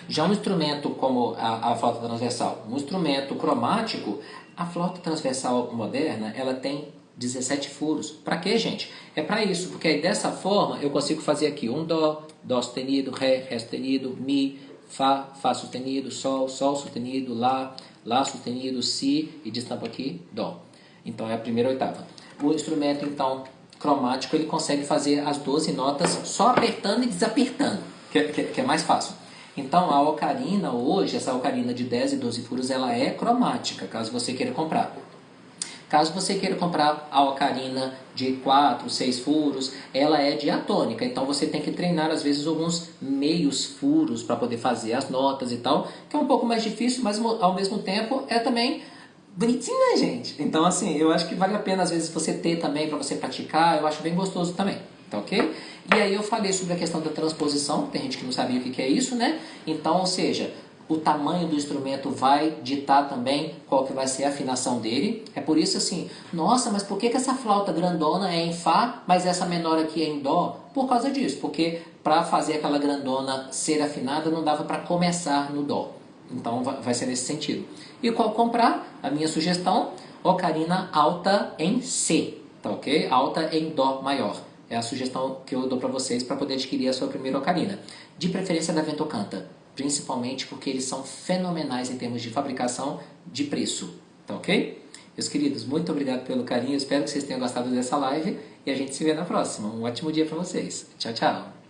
Já um instrumento como a flauta transversal, um instrumento cromático, a flauta transversal moderna, ela tem 17 furos. Para quê, gente? É para isso, porque aí dessa forma eu consigo fazer aqui um Dó, Dó sustenido, Ré, Ré sustenido, Mi, Fá, Fá sustenido, Sol, Sol sustenido, Lá, Lá sustenido, Si e de estampa aqui, Dó. Então é a primeira oitava. O instrumento, então, cromático, ele consegue fazer as 12 notas só apertando e desapertando, que é mais fácil. Então a ocarina hoje, essa ocarina de 10 e 12 furos, ela é cromática, caso você queira comprar. Caso você queira comprar a ocarina de 4, 6 furos, ela é diatônica. Então você tem que treinar, às vezes, alguns meios furos para poder fazer as notas e tal, que é um pouco mais difícil, mas ao mesmo tempo é também bonitinho, né, gente? Então, assim, eu acho que vale a pena, às vezes, você ter também para você praticar. Eu acho bem gostoso também, tá ok? E aí eu falei sobre a questão da transposição, tem gente que não sabia o que é isso, né? Então, ou seja, o tamanho do instrumento vai ditar também qual que vai ser a afinação dele. É por isso assim, nossa, mas por que essa flauta grandona é em Fá, mas essa menor aqui é em Dó? Por causa disso, porque para fazer aquela grandona ser afinada não dava para começar no Dó. Então vai ser nesse sentido. E qual comprar? A minha sugestão, ocarina alta em C, tá ok? Alta em Dó maior. É a sugestão que eu dou para vocês para poder adquirir a sua primeira ocarina. De preferência da Vento Canta. Principalmente porque eles são fenomenais em termos de fabricação, de preço, tá ok? Meus queridos, muito obrigado pelo carinho, espero que vocês tenham gostado dessa live e a gente se vê na próxima. Um ótimo dia para vocês. Tchau, tchau!